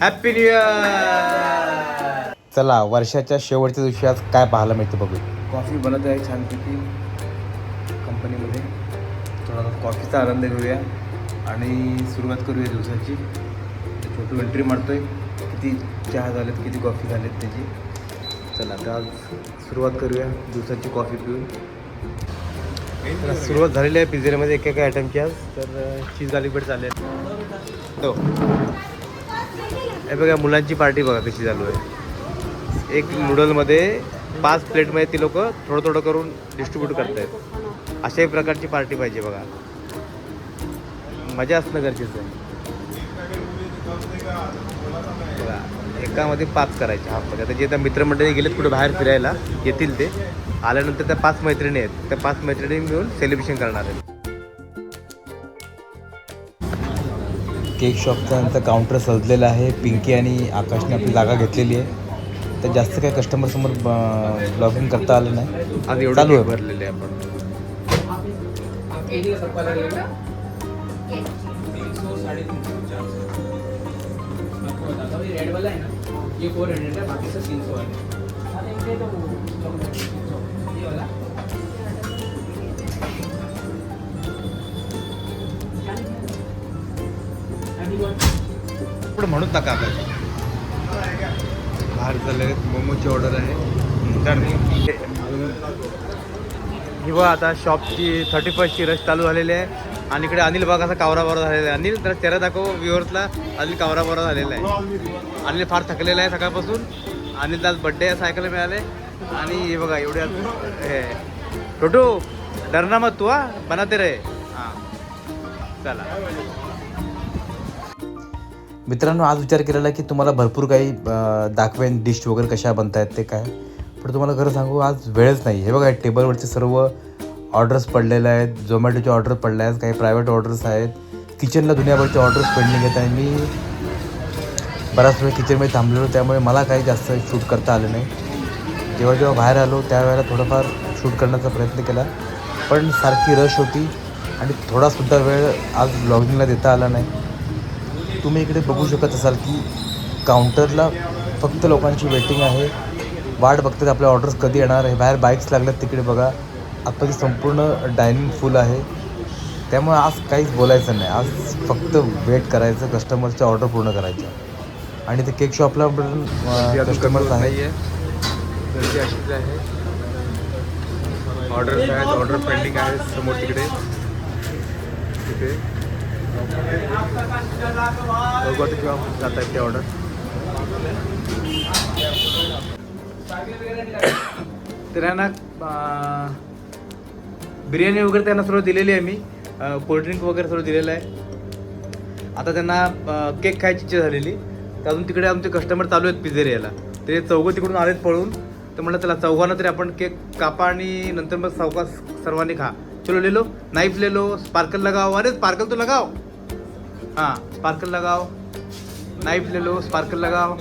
Happy new year. चला वर्षाच्या शेवटच्या दिवशी आज काय पाहायला मिळते बघू. कॉफी बनत आहे छानपैकी कंपनीमध्ये. थोडा कॉफीचा आनंद घेऊया आणि सुरुवात करूया दिवसाची. छोटू एंट्री मारतोय, किती चहा झालेत, किती कॉफी झालेत त्याची. चला आता आज सुरुवात करूया दिवसाची कॉफी पिऊन. तर सुरुवात झालेली आहे पिझ्झामध्ये एक आयटमची आज. तर चीज गार्लिक चालले आहेत. तो हे बघा मुलांची पार्टी बघा कशी चालू आहे. एक नूडलमध्ये 5 प्लेटमध्ये ती लोक थोडं थोडं करून डिस्ट्रीब्यूट करत आहेत. अशाही प्रकारची पार्टी पाहिजे बघा. मजा असणं गरजेचं आहे बघा. एकामध्ये 5 करायचे. हा बघा आता जे आता मित्रमंडळी गेलेत कुठे बाहेर फिरायला येतील, ते आल्यानंतर त्या 5 मैत्रिणी आहेत, त्या 5 मैत्रिणी मिळून सेलिब्रेशन करणार आहेत. केक शॉपचा यांचा काउंटर सजलेला आहे. पिंकी आणि आकाशने आपली जागा घेतलेली आहे. तर जास्त काही कस्टमरसमोर ब्लॉगिंग करता आलं नाही. आज एवढं चालू आहे भरलेले आहे आपण. रेड वाला है ना, ये 400 है, बाकी सब 300 है. ये वाला पुढे म्हणून नका आता. बाहेर चालले मोमोची ऑर्डर आहे. किंवा आता शॉपची 31st रश चालू झालेली आहे. आणि इकडे अनिल बघा असा कावरा बावरा झालेला आहे. अनिल तर चेहरा दाखव व्ह्युअर्सला. अनिल कावरा बावरा झालेला आहे. अनिल फार थकलेला आहे सकाळपासून. अनिलचा आज बड्डे असं ऐकायला मिळाले. आणि हे बघा एवढे हे छोटू डरना मत तू हा बनाते रे. हां चला मित्रांनो, आज विचार केलेला की तुम्हाला भरपूर काही दाखवेन डिश वगैरे कशा बनतायत ते काय. पण तुम्हाला खरं सांगू आज वेळच नाही. हे बघा टेबलवरचे सर्व ऑर्डर्स पडलेले आहेत. झोमॅटोचे ऑर्डर पडले आहेत, काही प्रायव्हेट ऑर्डर्स आहेत. किचनला दुनियाभरचे ऑर्डर्स पेंडिंग आहेत. आणि मी बराच वेळ किचनमध्ये थांबलेलो, त्यामुळे मला काही जास्त शूट करता आलं नाही. जेव्हा बाहेर आलो त्यावेळेला थोडंफार शूट करण्याचा प्रयत्न केला, पण सारखी रश होती आणि थोडासुद्धा वेळ आज ब्लॉगिंगला देता आला नाही. तुम्ही इकडे बघू शकत असाल की काउंटरला फक्त लोकांची वेटिंग आहे. वाट बघतात आपल्या ऑर्डर्स कधी येणार आहे. बाहेर बाईक्स लागल्यात तिकडे बघा. आतमध्ये संपूर्ण डायनिंग फुल आहे. त्यामुळे आज काहीच बोलायचं नाही. आज फक्त वेट करायचं, कस्टमरच्या ऑर्डर पूर्ण करायच्या. आणि ते केक शॉपला पण कस्टमर्स आहे. गर्दी अशीच आहे. ऑर्डर्स आहेत, ऑर्डर पेंडिंग आहे समोर तिकडे. तिथे बघू किंवा जात आहेत ते ऑर्डर. त्यांना बिर्याणी वगैरे त्यांना सर्व दिलेली आहे. मी कोल्ड्रिंक वगैरे सर्व दिलेलं आहे. आता त्यांना केक खायची इच्छा झालेली. तर अजून तिकडे आमचे कस्टमर चालू आहेत पिझ्झेरियाला. ते चौघं तिकडून आलेत पळून. तर म्हटलं त्याला चौघांना तरी आपण केक कापा आणि नंतर मग सावकाश सर्वांनी खा. चलो ले लो, नाइफ ले लो, स्पार्कल लगाओ. अरे स्पार्कल तो लगाओ. हाँ स्पार्कल लगाओ, नाइफ ले लो, स्पार्कल लगाओ.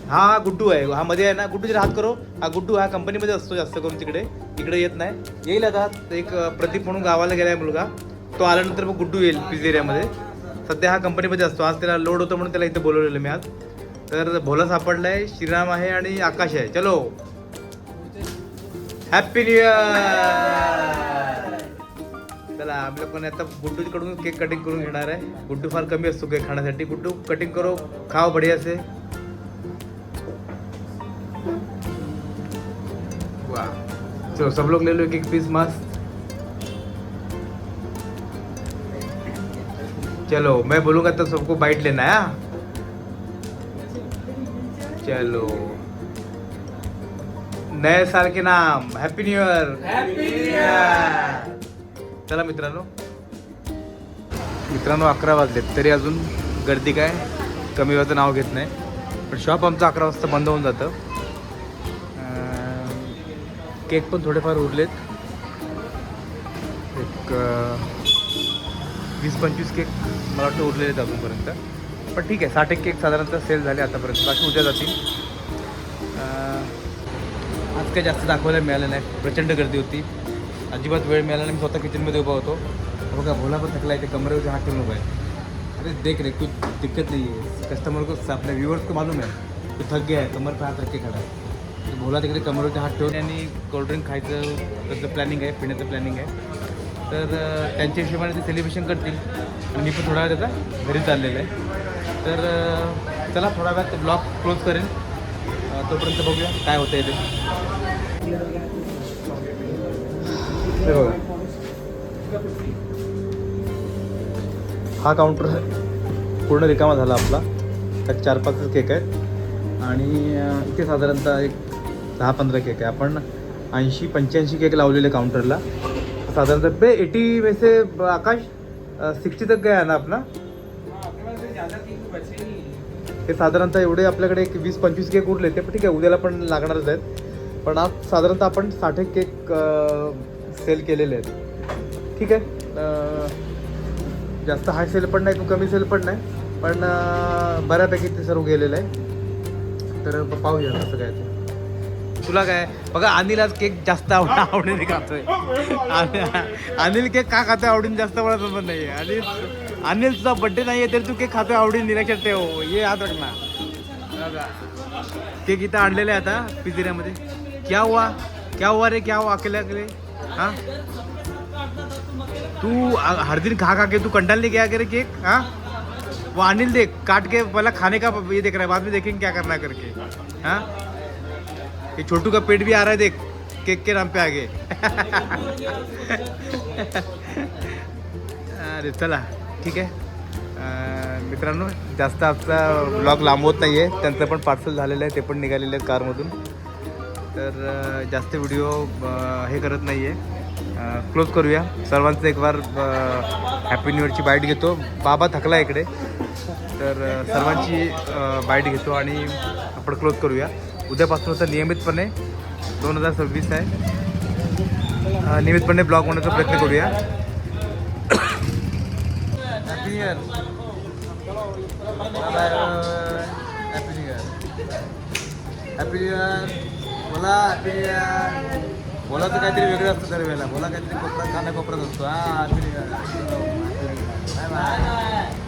हा गुड्डू आहे, हा मध्ये आहे ना. गुड्डू जरा हात करो. हा गुड्डू हा कंपनीमध्ये असतो जास्त करून. इकडे येत नाही. येईल आता. एक प्रदीप म्हणून गावाला गेला आहे मुलगा, तो आल्यानंतर मग गुड्डू येईल पिझ्झेरियामध्ये. सध्या हा कंपनीमध्ये असतो. आज त्याला लोड होतं म्हणून त्याला इथे बोलवलेलं मी आज. तर भोला सापडला आहे, श्रीराम आहे आणि आकाश आहे. चलो हॅपी न्यू इयर. चला आम्ही लोकांनी आता गुड्डूकडून केक कटिंग करून घेणार आहे. गुड्डू फार कमी असतो केक खाण्यासाठी. गुड्डू कटिंग करो, खाओ बढिया से. वाह चलो सब लोग ले लो एक एक पीस मस्त. चलो मैं बोलूंगा तो सबको बाइट लेना है. चलो नए साल के नाम happy new year. Happy new year. चला मित्रांनो 11 वाजलेत तरी अजून गर्दी काय कमी व्हायचं नाव घेत नाही. पण शॉप आमचं 11 वाजता बंद होऊन जातं. केक पण थोडेफार उरलेत. एक 20-25 केक मला वाटतं उरलेले आहेत अजूनपर्यंत. पण ठीक आहे, 60 केक साधारणतः सेल झाले आतापर्यंत. बाकी उद्या जातील. आज काही जास्त दाखवायला मिळालं नाही. प्रचंड गर्दी होती. अजिबात वेळ मिळाला नाही. मी स्वतः किचनमध्ये उभा होतो. बघा भोला पण थकला आहे. ते कमरेवरती हात ठेवून उभा आहे. अरे देख रहे कुछ दिक्कत नहीं है, कस्टमर को अपने व्यूअर्स को मालूम है तो थक गया है, कमर पे हात रख के खडा आहे. तो बोला तिकडे कमरवरती हात ठेवून आणि कोल्ड्रिंक खायचं त्याचं प्लॅनिंग आहे, पिण्याचं प्लॅनिंग आहे. तर त्यांच्या हिशोबाने ते सेलिब्रेशन करतील आणि मी पण थोडा वेळ त्याचा घरी चाललेलं आहे. तर चला थोडा वेळात ब्लॉग क्लोज करेन, तोपर्यंत बघूया काय होतं आहे ते. हे बघा, हा काउंटर पूर्ण रिकामा झाला आपला. त्यात 4-5 केक आहेत आणि इथे साधारणतः एक 10-15 केक आहे. आपण 80-85 केक लावलेले काउंटरला. साधारणतः पे 80 में से आकाश 60 तक गया ना अपना. ते साधारणतः एवढे आपल्याकडे एक 20-25 केक उरले ते पण ठीक आहे, उद्याला पण लागणारच आहेत. पण आज साधारणतः आपण 60 केक सेल केलेले आहेत. ठीक आहे, जास्त हाय सेल पण नाही, कमी सेल पण नाही, पण बऱ्यापैकी ते सर्व गेलेलं आहे. तर पाहूया कसं काय ते. तुला काय बघा, अनिल आज केक जास्त आवडीने खातोय. अनिल केक का खातोय आवडीने जास्त मला समज नाही आहे. अनिल तुझा बड्डे नाही आहे तरी तू केक खातोय आवडीने, लक्षात ठेव. ये याद रखना. केक इथं आणलेले आहे आता पिझेरियामध्ये. क्या हुआ रे, क्या हुआ अकेले अकेले. हाँ तू हर दिन खा के तू कंटाल नहीं गया करे केक. हाँ वो अनिल देख काट के पहला खाने का ये देख रहा है, बाद में देखेंगे क्या करना है करके. हाँ ये छोटू का पेट भी आ रहा है देख, केक के नाम पे आगे. अरे चला ठीक आहे. मित्रांनो जास्त आजचा ब्लॉग लांबवत नाही आहे. त्यांचं पण पार्सल झालेलं आहे, ते पण निघालेलं आहे कारमधून. तर जास्त व्हिडिओ हे करत नाही आहे, क्लोज करूया. सर्वांचं एक बार हॅपी न्यू इयरची बाईट घेतो. बाबा थकला इकडे, तर सर्वांची बाईट घेतो आणि आपण क्लोज करूया. उद्यापासून तर नियमितपणे 2026 आहे, नियमितपणे ब्लॉग होण्याचा प्रयत्न करूया. Happy new year. Happy new year. Happy new year. बोला हॅपी न्यू इयर. बोला तर काहीतरी वेगळं असतं दरवेळेला. बोला काहीतरी कोपरा, कानाकोपरात असतो. हां happy new year. Bye bye.